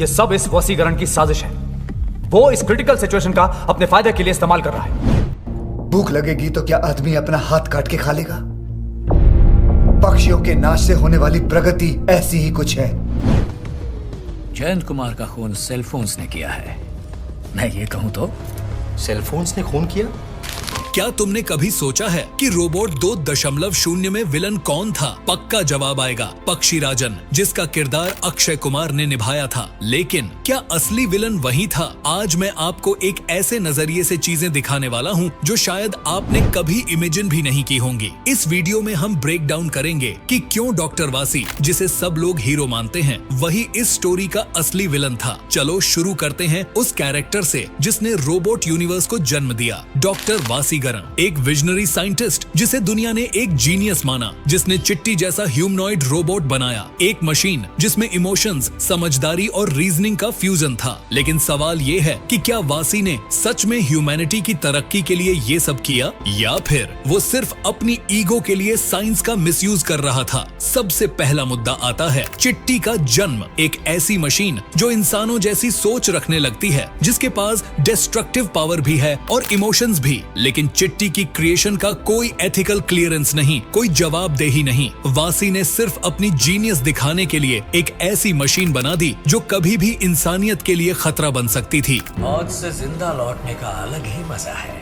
ये सब इस वसीकरण की साजिश है। वो इस क्रिटिकल सिचुएशन का अपने फायदे के लिए इस्तेमाल कर रहा है। भूख लगेगी तो क्या आदमी अपना हाथ काट के खा लेगा? पक्षियों के नाश से होने वाली प्रगति ऐसी ही कुछ है। जयंत कुमार का खून सेलफोन्स ने किया है। मैं ये कहूं तो सेलफोन्स ने खून किया? क्या तुमने कभी सोचा है कि रोबोट 2.0 में विलन कौन था? पक्का जवाब आएगा पक्षीराजन, जिसका किरदार अक्षय कुमार ने निभाया था। लेकिन क्या असली विलन वही था? आज मैं आपको एक ऐसे नजरिए से चीजें दिखाने वाला हूँ जो शायद आपने कभी इमेजिन भी नहीं की होंगी। इस वीडियो में हम ब्रेक डाउन करेंगे कि क्यों डॉक्टर वासी, जिसे सब लोग हीरो मानते हैं, वही इस स्टोरी का असली विलन था। चलो शुरू करते हैं उस कैरेक्टर से जिसने रोबोट यूनिवर्स को जन्म दिया। डॉक्टर वासी एक विजनरी साइंटिस्ट जिसे दुनिया ने एक जीनियस माना, जिसने चिट्टी जैसा ह्यूमनॉइड रोबोट बनाया, एक मशीन जिसमें इमोशंस, समझदारी और रीजनिंग का फ्यूजन था। लेकिन सवाल ये है कि क्या वासी ने सच में ह्यूमैनिटी की तरक्की के लिए ये सब किया, या फिर वो सिर्फ अपनी ईगो के लिए साइंस का मिसयूज कर रहा था? सबसे पहला मुद्दा आता है चिट्टी का जन्म। एक ऐसी मशीन जो इंसानों जैसी सोच रखने लगती है, जिसके पास डिस्ट्रक्टिव पावर भी है और इमोशंस भी। लेकिन चिट्टी की क्रिएशन का कोई एथिकल क्लियरेंस नहीं, कोई जवाबदेही नहीं। वासी ने सिर्फ अपनी जीनियस दिखाने के लिए एक ऐसी मशीन बना दी जो कभी भी इंसानियत के लिए खतरा बन सकती थी। मौत से जिंदा लौटने का अलग ही मजा है।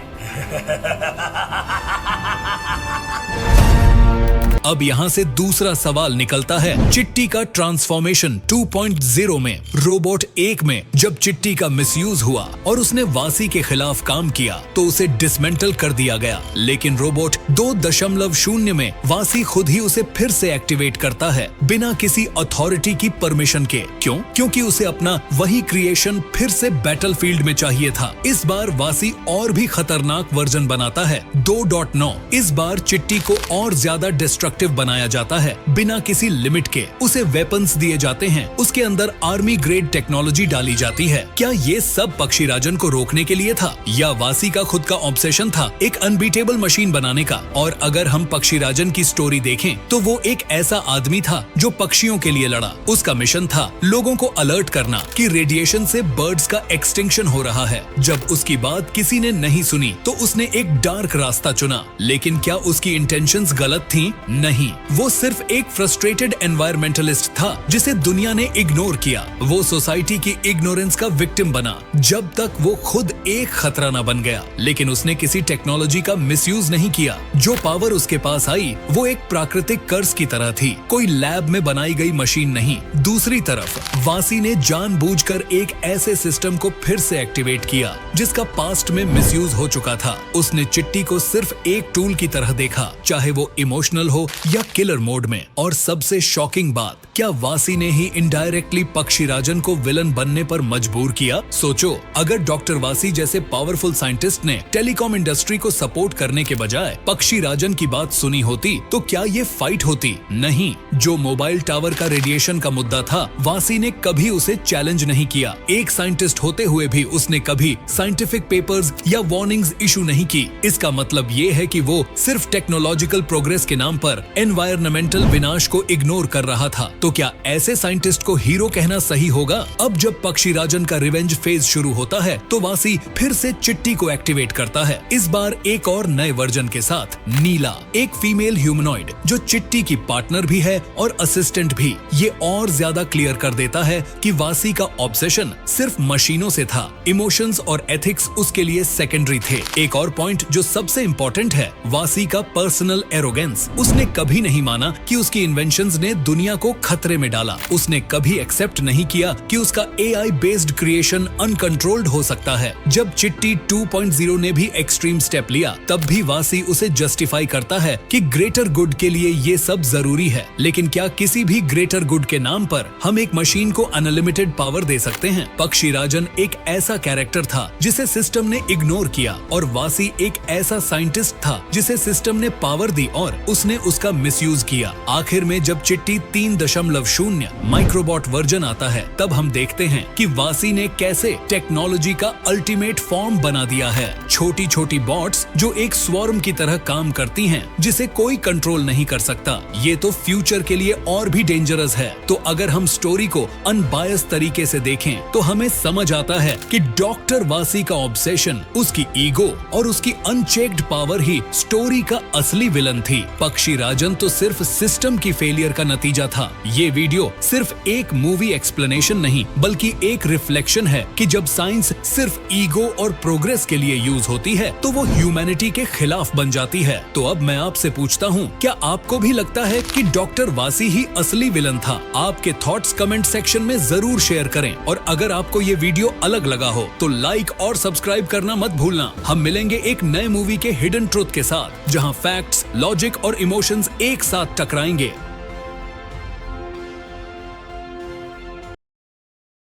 अब यहाँ से दूसरा सवाल निकलता है चिट्टी का ट्रांसफॉर्मेशन 2.0 में। रोबोट 1 में जब चिट्टी का मिसयूज हुआ और उसने वासी के खिलाफ काम किया तो उसे डिसमेंटल कर दिया गया। लेकिन रोबोट 2.0 में वासी खुद ही उसे फिर से एक्टिवेट करता है, बिना किसी अथॉरिटी की परमिशन के। क्यों? क्योंकि उसे अपना वही क्रिएशन फिर से बैटलफील्ड में चाहिए था। इस बार वासी और भी खतरनाक वर्जन बनाता है 2.9। इस बार चिट्टी को और ज्यादा डिस्ट्रक्टिव बनाया जाता है, बिना किसी लिमिट के। उसे वेपन्स दिए जाते हैं, उसके अंदर आर्मी ग्रेड टेक्नोलॉजी डाली जाती है। क्या ये सब पक्षीराजन को रोकने के लिए था, या वासी का खुद का ऑब्सेशन था एक अनबीटेबल मशीन बनाने का? और अगर हम पक्षीराजन की स्टोरी देखें तो वो एक ऐसा आदमी था जो पक्षियों के लिए लड़ा। उसका मिशन था लोगों को अलर्ट करना कि रेडिएशन से बर्ड्स का एक्सटिंक्शन हो रहा है। जब उसकी बात किसी ने नहीं सुनी तो उसने एक डार्क रास्ता चुना। लेकिन क्या उसकी इंटेंशंस गलत थी? नहीं, वो सिर्फ एक फ्रस्ट्रेटेड एनवायरमेंटलिस्ट था जिसे दुनिया ने इग्नोर किया। वो सोसाइटी की इग्नोरेंस का विक्टिम बना जब तक वो खुद एक खतरा न बन गया। लेकिन उसने किसी टेक्नोलॉजी का मिसयूज नहीं किया। जो पावर उसके पास आई वो एक प्राकृतिक कर्ज की तरह थी, कोई लैब में बनाई गई मशीन नहीं। दूसरी तरफ वासी ने जानबूझकर एक ऐसे सिस्टम को फिर से एक्टिवेट किया जिसका पास्ट में मिसयूज हो चुका था। उसने चिट्टी को सिर्फ एक टूल की तरह देखा, चाहे वो इमोशनल हो या किलर मोड में। और सबसे शॉकिंग बात, क्या वासी ने ही इनडायरेक्टली पक्षीराजन को विलन बनने पर मजबूर किया? सोचो, अगर डॉक्टर वासी जैसे पावरफुल साइंटिस्ट ने टेलीकॉम इंडस्ट्री को सपोर्ट करने के बजाय पक्षीराजन की बात सुनी होती तो क्या ये फाइट होती? नहीं। जो मोबाइल टावर का रेडिएशन का मुद्दा था, वासी ने कभी उसे चैलेंज नहीं किया। एक साइंटिस्ट होते हुए भी उसने कभी साइंटिफिक पेपर्स या वार्निंग्स इशू नहीं की। इसका मतलब ये है कि वो सिर्फ टेक्नोलॉजिकल प्रोग्रेस के नाम पर एनवायरमेंटल विनाश को इग्नोर कर रहा था। तो क्या ऐसे साइंटिस्ट को हीरो कहना सही होगा? अब जब पक्षीराजन का रिवेंज फेज शुरू होता है तो वासी फिर से चिट्टी को एक्टिवेट करता है, इस बार एक और नए वर्जन के साथ। नीला, एक फीमेल ह्यूमनॉइड जो चिट्टी की पार्टनर भी है और असिस्टेंट भी। ये और ज्यादा क्लियर कर देता है कि वासी का ऑब्सेशन सिर्फ मशीनों से था, इमोशंस और एथिक्स उसके लिए सेकेंडरी थे। एक और पॉइंट जो सबसे इम्पोर्टेंट है, वासी का पर्सनल एरोगेंस। उसने कभी नहीं माना कि उसकी इन्वेंशंस ने दुनिया को खतरे में डाला। उसने कभी एक्सेप्ट नहीं किया कि उसका एआई बेस्ड क्रिएशन अनकंट्रोल्ड हो सकता है। जब चिट्टी 2.0 ने भी एक्सट्रीम स्टेप लिया तब भी वासी उसे जस्टिफाई करता है कि ग्रेटर गुड के लिए ये सब जरूरी है। लेकिन क्या किसी भी ग्रेटर गुड के नाम पर हम एक मशीन को अनलिमिटेड पावर दे सकते हैं? पक्षीराजन एक ऐसा कैरेक्टर था जिसे सिस्टम ने इग्नोर किया, और वासी एक ऐसा साइंटिस्ट था जिसे सिस्टम ने पावर दी और उसने उस उसका मिसयूज किया। आखिर में जब चिट्टी 3.0 माइक्रोबॉट वर्जन आता है, तब हम देखते हैं कि वासी ने कैसे टेक्नोलॉजी का अल्टीमेट फॉर्म बना दिया है। छोटी छोटी बॉट्स जो एक स्वॉर्म की तरह काम करती हैं, जिसे कोई कंट्रोल नहीं कर सकता। ये तो फ्यूचर के लिए और भी डेंजरस है। तो अगर हम स्टोरी को अनबायस तरीके से देखें तो हमें समझ आता है कि डॉक्टर वासी का ऑब्सेशन, उसकी ईगो और उसकी अनचेक्ड पावर ही स्टोरी का असली विलन थी। पक्षी राजन तो सिर्फ सिस्टम की फेलियर का नतीजा था। ये वीडियो सिर्फ एक मूवी एक्सप्लेनेशन नहीं, बल्कि एक रिफ्लेक्शन है कि जब साइंस सिर्फ ईगो और प्रोग्रेस के लिए यूज होती है तो वो ह्यूमैनिटी के खिलाफ बन जाती है। तो अब मैं आपसे पूछता हूँ, क्या आपको भी लगता है कि डॉक्टर वासी ही असली विलन था? आपके थॉट्स कमेंट सेक्शन में जरूर शेयर करें, और अगर आपको ये वीडियो अलग लगा हो तो लाइक और सब्सक्राइब करना मत भूलना। हम मिलेंगे एक नए मूवी के हिडन ट्रुथ के साथ, जहां फैक्ट्स, लॉजिक और इमोशंस एक साथ टकराएंगे।